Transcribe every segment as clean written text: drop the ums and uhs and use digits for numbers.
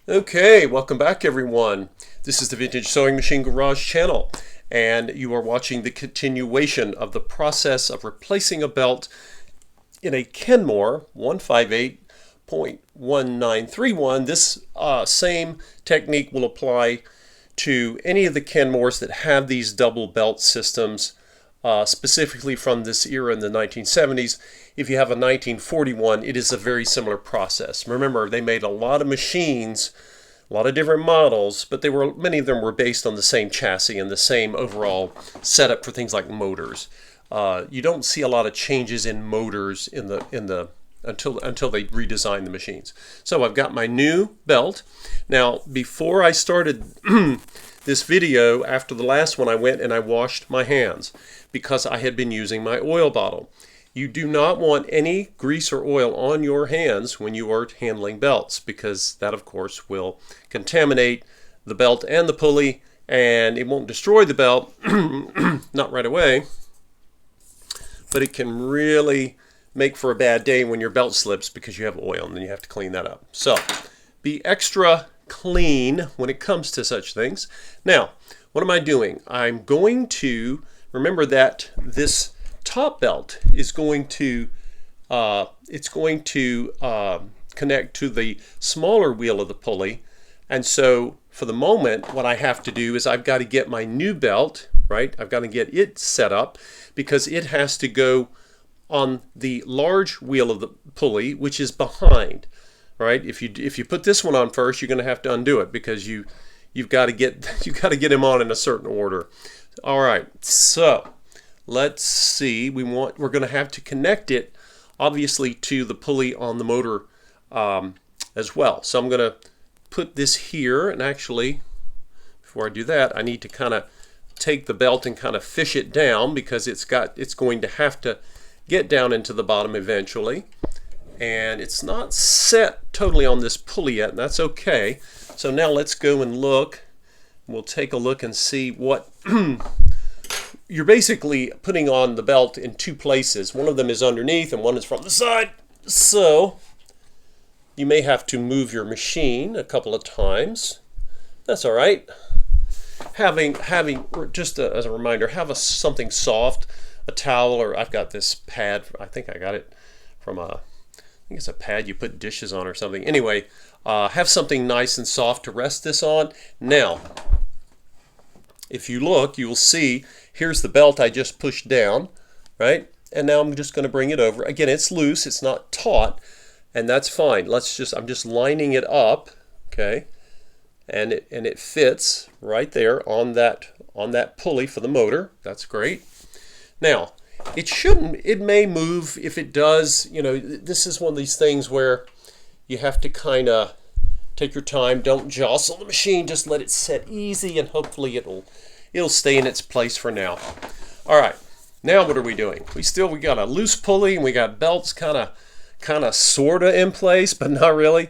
Okay, welcome back everyone. This is the Vintage Sewing Machine Garage channel, and you are watching the continuation of the process of replacing a belt in a Kenmore 158.1931. This same technique will apply to any of the Kenmores that have these double belt systems, specifically from this era in the 1970s. If you have a 1941, it is a very similar process. Remember, they made a lot of machines, a lot of different models, but many of them were based on the same chassis and the same overall setup for things like motors. You don't see a lot of changes in motors until they redesign the machines. So I've got my new belt. Now, before I started this video, after the last one, I went and I washed my hands because I had been using my oil bottle. You do not want any grease or oil on your hands when you are handling belts, because that of course will contaminate the belt and the pulley, and it won't destroy the belt, not right away, but it can really make for a bad day when your belt slips because you have oil and then you have to clean that up. So be extra clean when it comes to such things. Now, what am I doing? I'm going to remember that this top belt is going to connect to the smaller wheel of the pulley, and so for the moment what I have to do is I've got to get my new belt, right? I've got to get it set up because it has to go on the large wheel of the pulley, which is behind, right? If you put this one on first, you're going to have to undo it because you've got to get him on in a certain order. All right, so let's see. We're going to have to connect it, obviously, to the pulley on the motor as well. So I'm going to put this here, and actually, before I do that, I need to kind of take the belt and kind of fish it down because it's going to have to get down into the bottom eventually, and it's not set totally on this pulley yet, and that's okay. So now let's go and look. We'll take a look and see what you're basically putting on the belt in two places. One of them is underneath and one is from the side. So you may have to move your machine a couple of times. That's all right. Having just as a reminder, have something soft, a towel, or I've got this pad. I think I got it from I think it's a pad you put dishes on or something. Anyway, have something nice and soft to rest this on. Now, if you look, you will see here's the belt I just pushed down, right? And now I'm just going to bring it over. Again, it's loose, it's not taut, and that's fine. I'm just lining it up, okay? And it fits right there on that pulley for the motor. That's great. Now, it may move. If it does, this is one of these things where you have to kind of take your time. Don't jostle the machine. Just let it set easy, and hopefully it'll stay in its place for now. All right. Now what are we doing? We got a loose pulley, and we got belts kind of sorta in place, but not really.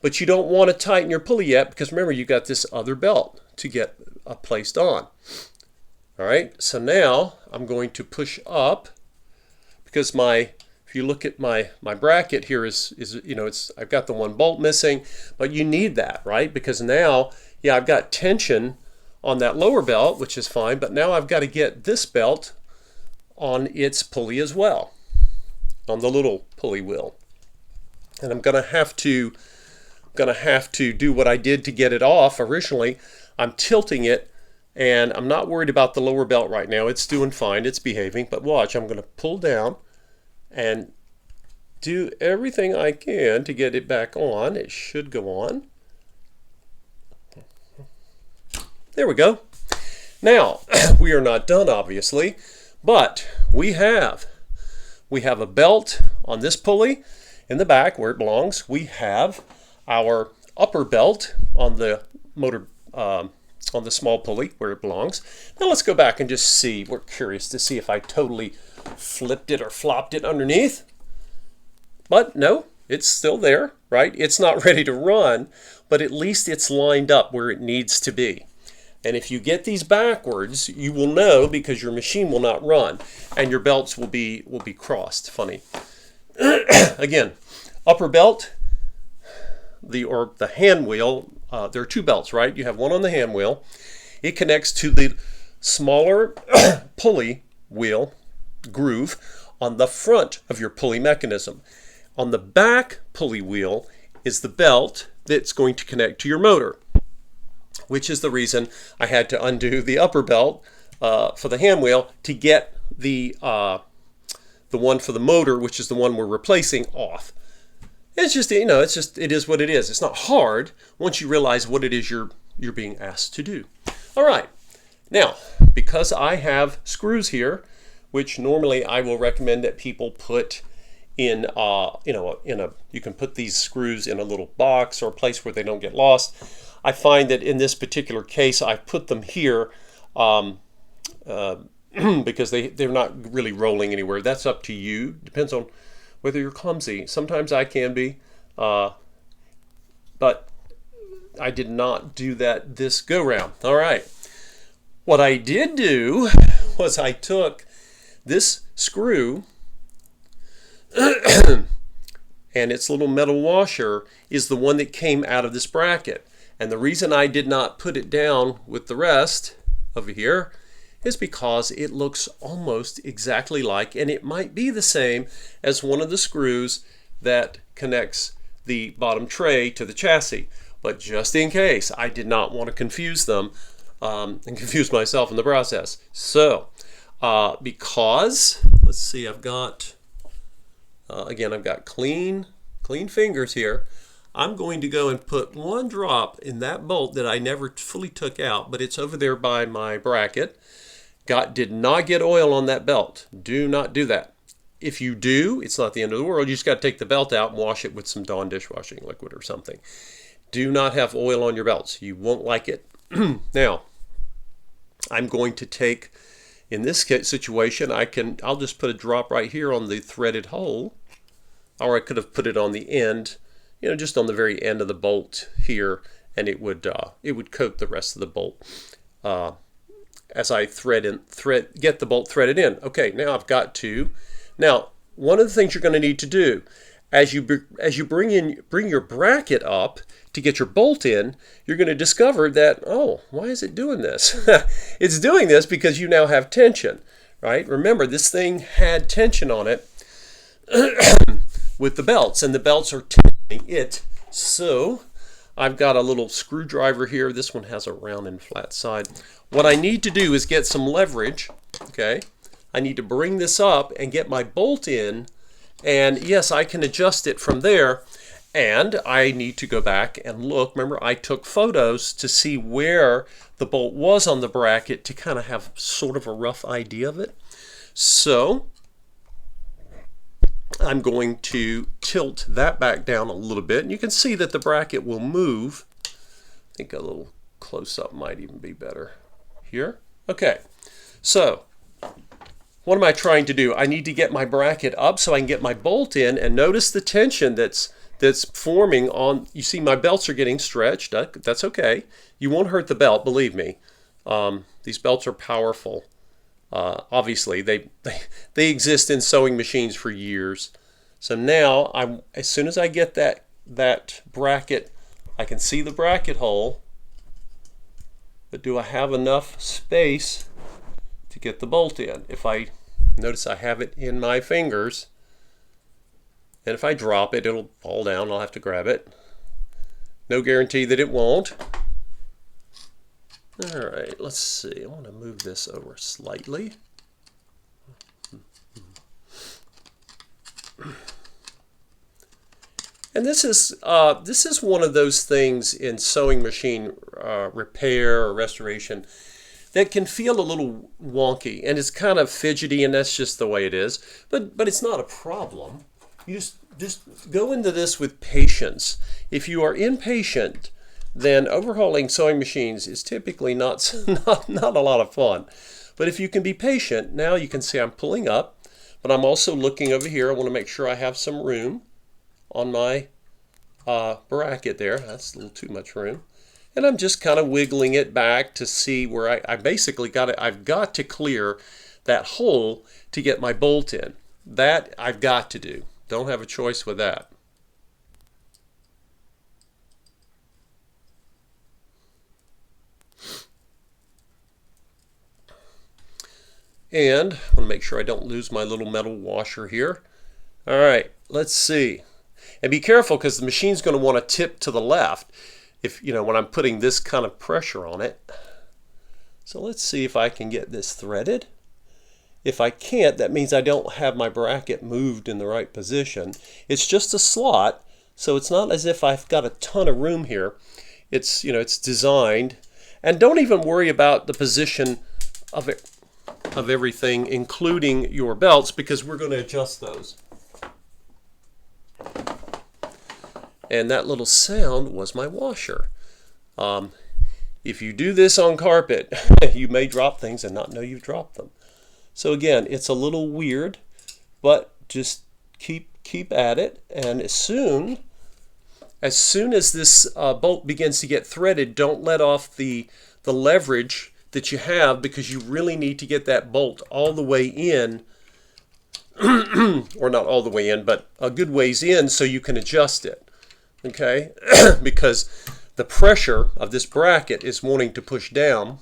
But you don't want to tighten your pulley yet because remember you got this other belt to get placed on. All right. So now I'm going to push up because if you look at my bracket here I've got the one bolt missing, but you need that, right? Because now, yeah, I've got tension on that lower belt, which is fine, but now I've got to get this belt on its pulley as well, on the little pulley wheel. And I'm going to have to do what I did to get it off originally. I'm tilting it, and I'm not worried about the lower belt right now. It's doing fine, it's behaving, but watch, I'm going to pull down and do everything I can to get it back on. It should go on. There we go. Now, we are not done, obviously, but we have a belt on this pulley in the back where it belongs. We have our upper belt on the motor, on the small pulley where it belongs. Now let's go back and just see. We're curious to see if I totally flipped it or flopped it underneath. But no, it's still there, right? It's not ready to run, but at least it's lined up where it needs to be. And if you get these backwards, you will know because your machine will not run and your belts will be crossed. Funny. Again, upper belt the hand wheel, there are two belts, right? You have one on the hand wheel. It connects to the smaller pulley wheel groove on the front of your pulley mechanism. On the back pulley wheel is the belt that's going to connect to your motor, which is the reason I had to undo the upper belt for the hand wheel to get the one for the motor, which is the one we're replacing, off. It's just, it is what it is. It's not hard once you realize what it is you're being asked to do. All right. Now, because I have screws here, which normally I will recommend that people put in, you can put these screws in a little box or a place where they don't get lost. I find that in this particular case, I've put them here because they're not really rolling anywhere. That's up to you. Depends on whether you're clumsy. Sometimes I can be, but I did not do that this go round. All right. What I did do was I took this screw and its little metal washer is the one that came out of this bracket. And the reason I did not put it down with the rest over here is because it looks almost exactly like, and it might be the same as one of the screws that connects the bottom tray to the chassis. But just in case, I did not want to confuse them and confuse myself in the process. So, because, let's see, I've got, again, I've got clean fingers here. I'm going to go and put one drop in that bolt that I never fully took out, but it's over there by my bracket. Did not get oil on that belt. Do not do that. If you do, it's not the end of the world. You just got to take the belt out and wash it with some Dawn dishwashing liquid or something. Do not have oil on your belts. You won't like it. Now, I'm going to take, in this situation, I'll just put a drop right here on the threaded hole, or I could have put it on the end, just on the very end of the bolt here, and it would coat the rest of the bolt as I get the bolt threaded in. Okay, now I've got to. Now, one of the things you're going to need to do as you bring your bracket up to get your bolt in, you're going to discover that, oh, why is it doing this? It's doing this because you now have tension, right? Remember, this thing had tension on it with the belts, and the belts are tensioning it. So I've got a little screwdriver here. This one has a round and flat side. What I need to do is get some leverage, okay? I need to bring this up and get my bolt in, and yes, I can adjust it from there. And I need to go back and look. Remember, I took photos to see where the bolt was on the bracket to kind of have sort of a rough idea of it. So I'm going to tilt that back down a little bit. And you can see that the bracket will move. I think a little close-up might even be better here. Okay, so what am I trying to do? I need to get my bracket up so I can get my bolt in, and notice the tension that's forming on. You see my belts are getting stretched. That's okay. You won't hurt the belt, believe me. These belts are powerful. Obviously, they exist in sewing machines for years. So now, as soon as I get that bracket, I can see the bracket hole. But do I have enough space to get the bolt in? If I notice I have it in my fingers, and if I drop it, it'll fall down. I'll have to grab it. No guarantee that it won't. All right, let's see. I want to move this over slightly. And this is one of those things in sewing machine repair or restoration that can feel a little wonky, and it's kind of fidgety, and that's just the way it is. But it's not a problem. You just go into this with patience. If you are impatient, then overhauling sewing machines is typically not a lot of fun. But if you can be patient, now you can see I'm pulling up, but I'm also looking over here. I want to make sure I have some room on my bracket there. That's a little too much room. And I'm just kind of wiggling it back to see where I basically got it. I've got to clear that hole to get my bolt in. That I've got to do. Don't have a choice with that. And I want to make sure I don't lose my little metal washer here. All right, let's see. And be careful because the machine's going to want to tip to the left if, you know, when I'm putting this kind of pressure on it. So let's see if I can get this threaded. If I can't, that means I don't have my bracket moved in the right position. It's just a slot, so it's not as if I've got a ton of room here. It's, you know, it's designed. And don't even worry about the position of it, of everything, including your belts, because we're going to adjust those. And that little sound was my washer. If you do this on carpet, you may drop things and not know you've dropped them. So again, it's a little weird, but just keep at it. And as soon as this bolt begins to get threaded, don't let off the leverage that you have, because you really need to get that bolt all the way in, or not all the way in, but a good ways in so you can adjust it. Okay, because the pressure of this bracket is wanting to push down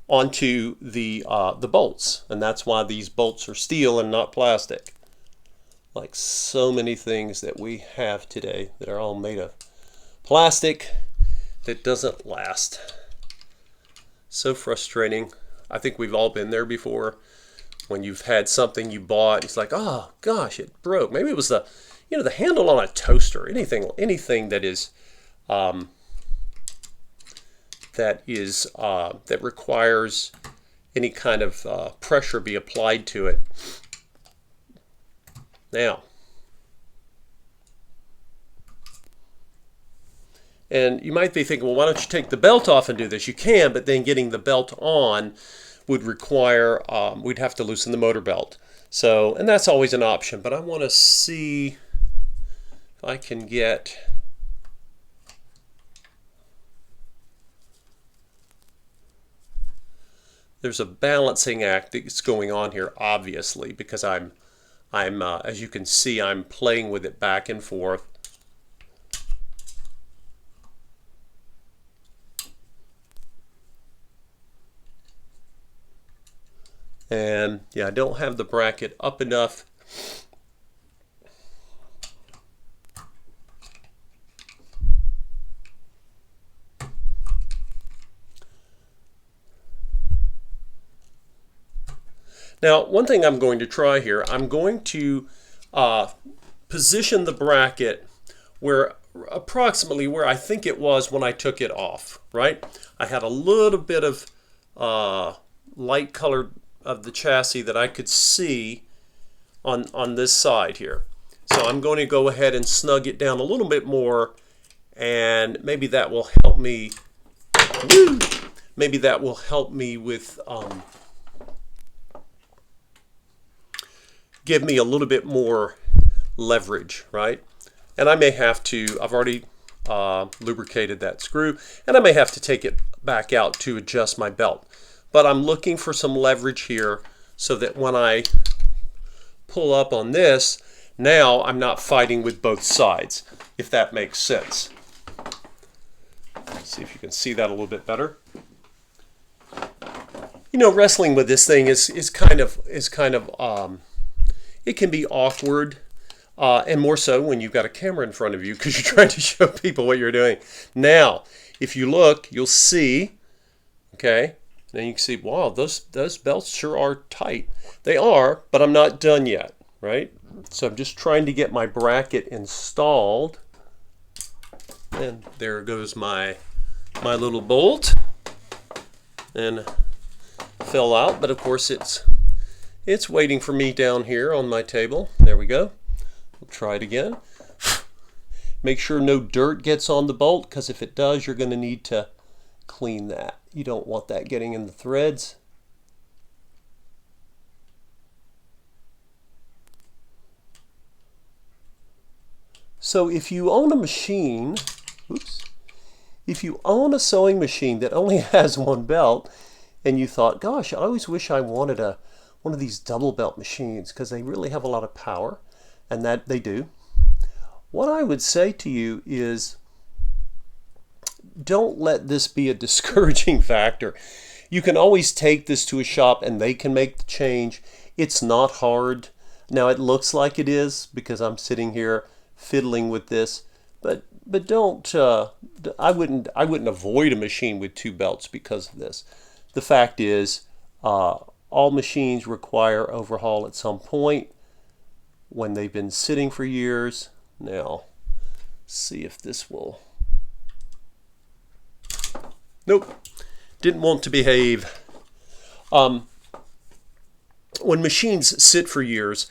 onto the bolts, and that's why these bolts are steel and not plastic, like so many things that we have today that are all made of plastic that doesn't last. So frustrating. I think we've all been there before, when you've had something you bought, it's like, oh gosh, it broke. Maybe it was the, you know, the handle on a toaster, anything that is that requires any kind of pressure be applied to it. Now, and you might be thinking, well, why don't you take the belt off and do this? You can, but then getting the belt on would require, we'd have to loosen the motor belt. So, and that's always an option, but I want to see if I can get, there's a balancing act that's going on here, obviously, because I'm as you can see, I'm playing with it back and forth. And yeah, I don't have the bracket up enough. Now, one thing I'm going to try here, I'm going to position the bracket where approximately where I think it was when I took it off, right? I had a little bit of light colored of the chassis that I could see on this side here. So I'm going to go ahead and snug it down a little bit more, and maybe that will help me. Maybe that will help me with give me a little bit more leverage, right? And I may have to, I've already lubricated that screw, and I may have to take it back out to adjust my belt. But I'm looking for some leverage here so that when I pull up on this, now I'm not fighting with both sides, if that makes sense. Let's see if you can see that a little bit better. You know, wrestling with this thing is kind of it can be awkward, and more so when you've got a camera in front of you because you're trying to show people what you're doing. Now, if you look, you'll see, okay, then you can see, wow, those belts sure are tight. They are, but I'm not done yet, right? So I'm just trying to get my bracket installed. And there goes my little bolt. And fell out, but of course it's waiting for me down here on my table. There we go. We'll try it again. Make sure no dirt gets on the bolt, because if it does, you're going to need to clean that. You don't want that getting in the threads. So if you own a machine, if you own a sewing machine that only has one belt, and you thought, gosh, I always wish I wanted one of these double belt machines because they really have a lot of power, and that they do. What I would say to you is, don't let this be a discouraging factor. You can always take this to a shop and they can make the change. It's not hard. Now it looks like it is because I'm sitting here fiddling with this, but don't. I wouldn't avoid a machine with 2 belts because of this. The fact is, all machines require overhaul at some point when they've been sitting for years. Now, see if this will. Nope, didn't want to behave. When machines sit for years,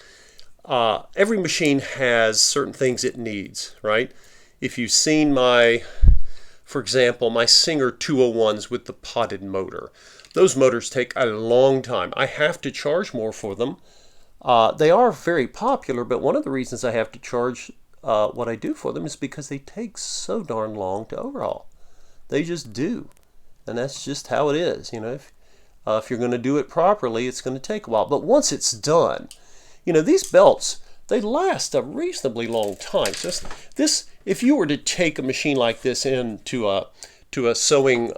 every machine has certain things it needs, right? If you've seen for example, my Singer 201s with the potted motor, those motors take a long time. I have to charge more for them. They are very popular, but one of the reasons I have to charge what I do for them is because they take so darn long to overhaul. They just do. And that's just how it is. You know, if you're going to do it properly, it's going to take a while. But once it's done, you know, these belts, they last a reasonably long time. So this, if you were to take a machine like this into a sewing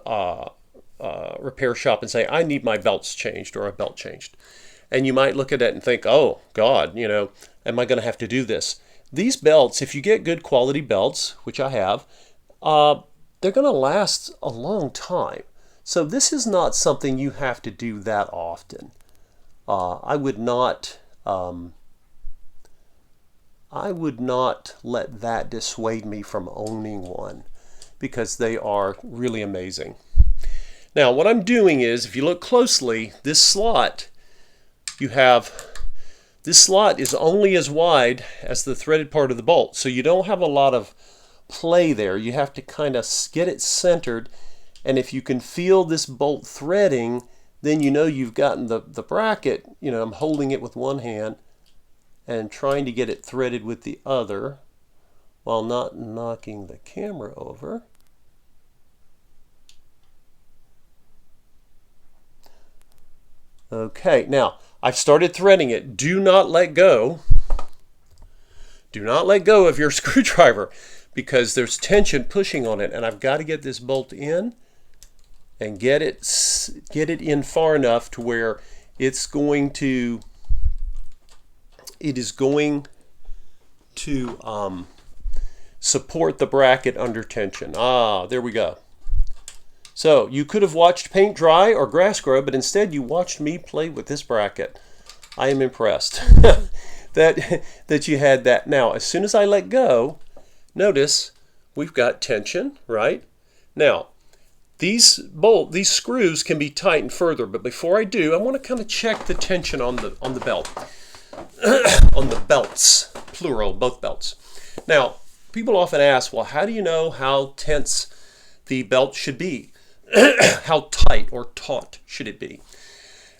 repair shop and say, I need my belts changed or a belt changed, and you might look at it and think, oh God, you know, am I going to have to do this? These belts, if you get good quality belts, which I have, they're going to last a long time. So this is not something you have to do that often. I would not let that dissuade me from owning one, because they are really amazing. Now what I'm doing is, if you look closely, this slot is only as wide as the threaded part of the bolt, so you don't have a lot of play there. You have to kind of get it centered, and if you can feel this bolt threading, then you know you've gotten the bracket. You know, I'm holding it with one hand and trying to get it threaded with the other while not knocking the camera over. Okay, now I've started threading it. Do not let go. Do not let go of your screwdriver, because there's tension pushing on it, and I've got to get this bolt in and get it in far enough to where it is going to support the bracket under tension. Ah, there we go. So you could have watched paint dry or grass grow, but instead you watched me play with this bracket. I am impressed that you had that. Now, as soon as I let go, notice we've got tension, right? Now, these screws can be tightened further, but before I do, I want to kind of check the tension on the belt. On the belts, plural, both belts. Now, people often ask, well, how do you know how tense the belt should be? How tight or taut should it be?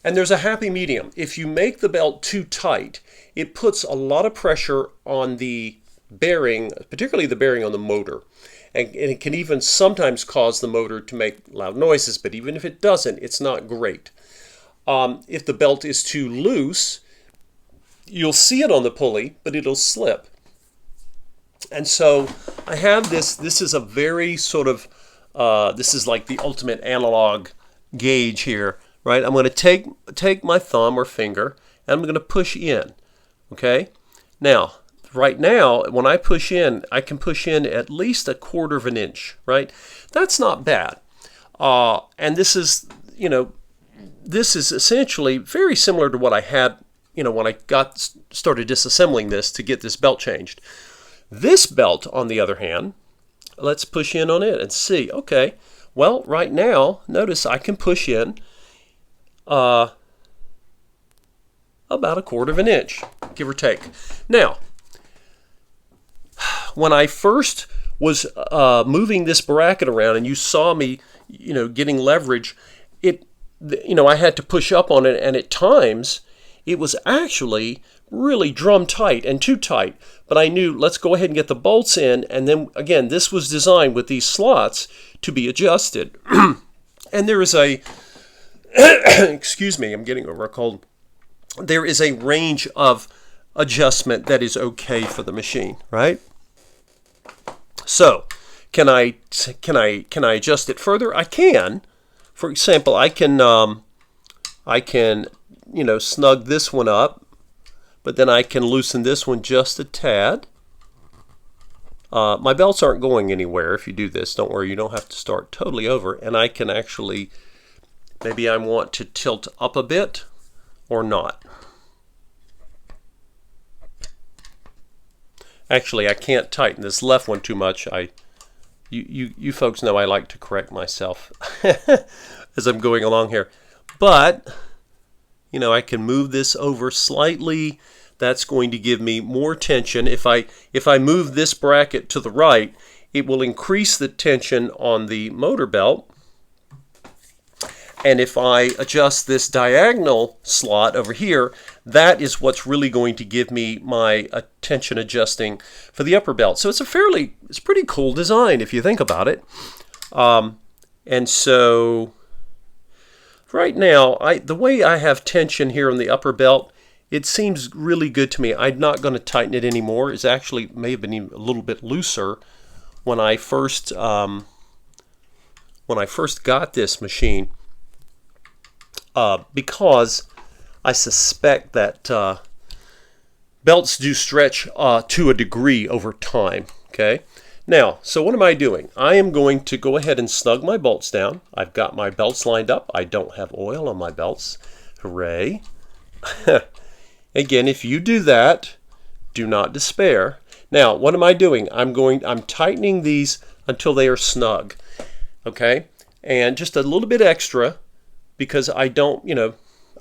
And there's a happy medium. If you make the belt too tight, it puts a lot of pressure on the bearing, particularly the bearing on the motor. And it can even sometimes cause the motor to make loud noises, but even if it doesn't, it's not great. If the belt is too loose, you'll see it on the pulley, but it'll slip. And so I have this is a very sort of, this is like the ultimate analog gauge here, right? I'm going to take my thumb or finger, and I'm going to push in, okay? Now, right now, when I push in, I can push in at least 1/4 of an inch, right? That's not bad. And this is, you know, this is essentially very similar to what I had, you know, when I started disassembling this to get this belt changed. This belt, on the other hand, let's push in on it and see. Okay, well, right now, notice I can push in about 1/4 of an inch, give or take. Now, when I first was moving this bracket around, and you saw me, you know, getting leverage, you know, I had to push up on it, and at times it was actually really drum tight and too tight. But I knew, let's go ahead and get the bolts in, and then again, this was designed with these slots to be adjusted. And there is a excuse me, I'm getting over a cold. There is a range of adjustment that is okay for the machine, right? So, can I adjust it further? I can, for example, I can snug this one up, but then I can loosen this one just a tad. My belts aren't going anywhere if you do this. Don't worry, you don't have to start totally over. And I can actually, maybe I want to tilt up a bit or not. Actually, I can't tighten this left one too much. You folks know I like to correct myself as I'm going along here. But, I can move this over slightly. That's going to give me more tension. If I move this bracket to the right, it will increase the tension on the motor belt. And if I adjust this diagonal slot over here, that is what's really going to give me my tension adjusting for the upper belt. So it's it's pretty cool design if you think about it. And so right now, the way I have tension here on the upper belt, it seems really good to me. I'm not going to tighten it anymore. It actually may have been even a little bit looser when I first got this machine. Because I suspect that belts do stretch to a degree over time. Okay. Now, so what am I doing? I am going to go ahead and snug my bolts down. I've got my belts lined up. I don't have oil on my belts. Hooray. Again, if you do that, do not despair. Now, what am I doing? I'm tightening these until they are snug. Okay. And just a little bit extra, because I don't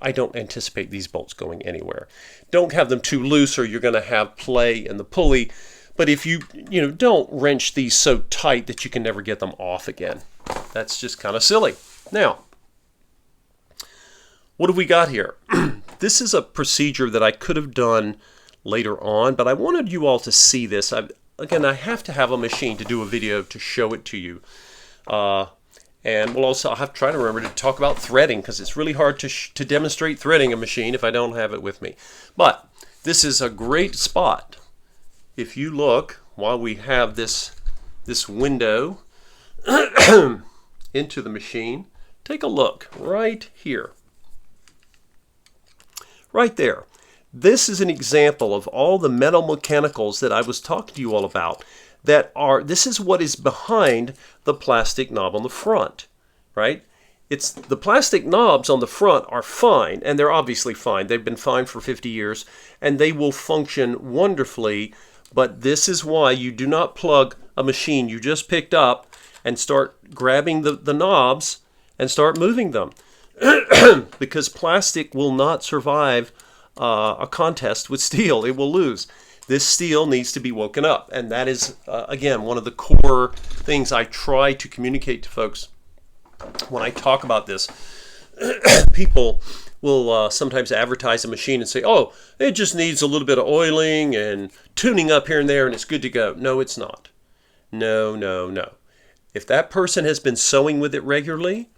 anticipate these bolts going anywhere. Don't have them too loose or you're going to have play in the pulley. But if you don't wrench these so tight that you can never get them off again. That's just kind of silly. Now, what have we got here? This is a procedure that I could have done later on, but I wanted you all to see this. Again, I have to have a machine to do a video to show it to you. And I'll have to try to remember to talk about threading, because it's really hard to demonstrate threading a machine if I don't have it with me. But this is a great spot. If you look, while we have this window into the machine, take a look right here. Right there. This is an example of all the metal mechanicals that I was talking to you all about. This is what is behind the plastic knob on the front, right? The plastic knobs on the front are fine, and they're obviously fine. They've been fine for 50 years, and they will function wonderfully, but this is why you do not plug a machine you just picked up and start grabbing the knobs and start moving them. Because plastic will not survive a contest with steel. It will lose. This steel needs to be woken up, and that is, again, one of the core things I try to communicate to folks when I talk about this. People will sometimes advertise a machine and say, oh, it just needs a little bit of oiling and tuning up here and there, and it's good to go. No, it's not. No, no, no. If that person has been sewing with it regularly,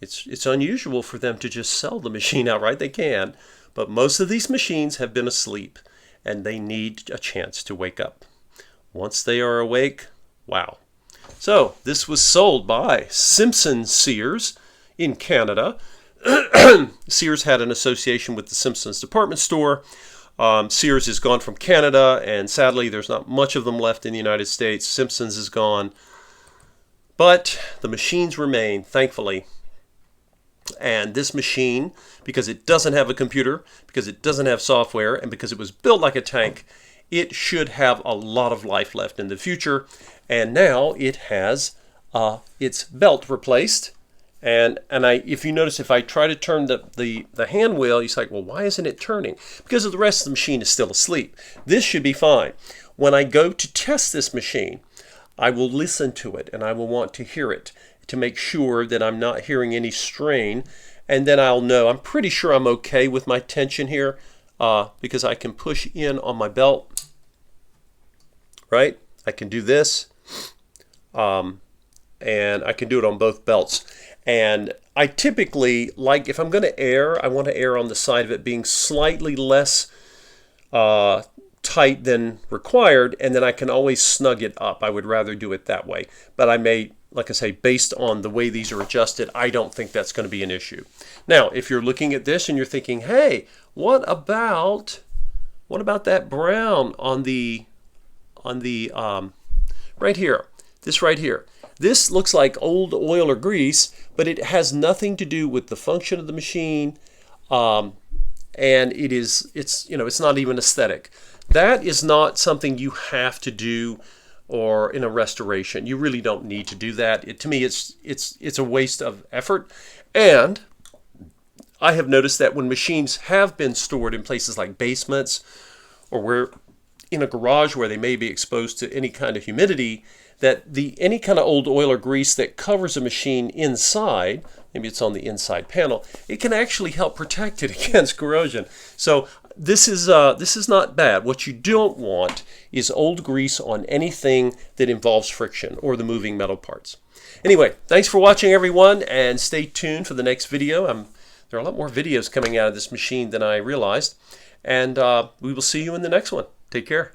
it's unusual for them to just sell the machine outright. They can, but most of these machines have been asleep, and they need a chance to wake up. Once they are awake, wow. So this was sold by Simpson Sears in Canada. Sears had an association with the Simpsons department store. Sears is gone from Canada, and sadly there's not much of them left in the United States. Simpsons is gone. But the machines remain, thankfully. And this machine, because it doesn't have a computer, because it doesn't have software, and because it was built like a tank, it should have a lot of life left in the future. And now it has its belt replaced. And if you notice, if I try to turn the hand wheel, you're like, well, why isn't it turning? Because the rest of the machine is still asleep. This should be fine. When I go to test this machine, I will listen to it, and I will want to hear it to make sure that I'm not hearing any strain, and then I'll know. I'm pretty sure I'm okay with my tension here because I can push in on my belt, right? I can do this, and I can do it on both belts. And I typically, like, if I'm going to err, I want to err on the side of it being slightly less tight than required, and then I can always snug it up. I would rather do it that way, but I may like I say, based on the way these are adjusted, I don't think that's going to be an issue. Now, if you're looking at this and you're thinking, hey, what about that brown on the right here? This right here. This looks like old oil or grease, but it has nothing to do with the function of the machine, and it's not even aesthetic. That is not something you have to do, or in a restoration. You really don't need to do that. To me, it's a waste of effort. And I have noticed that when machines have been stored in places like basements, or where in a garage where they may be exposed to any kind of humidity, that any kind of old oil or grease that covers a machine inside, maybe it's on the inside panel, it can actually help protect it against corrosion. So this is not bad. What you don't want is old grease on anything that involves friction or the moving metal parts. Anyway, thanks for watching, everyone, and stay tuned for the next video. There are a lot more videos coming out of this machine than I realized, and we will see you in the next one. Take care.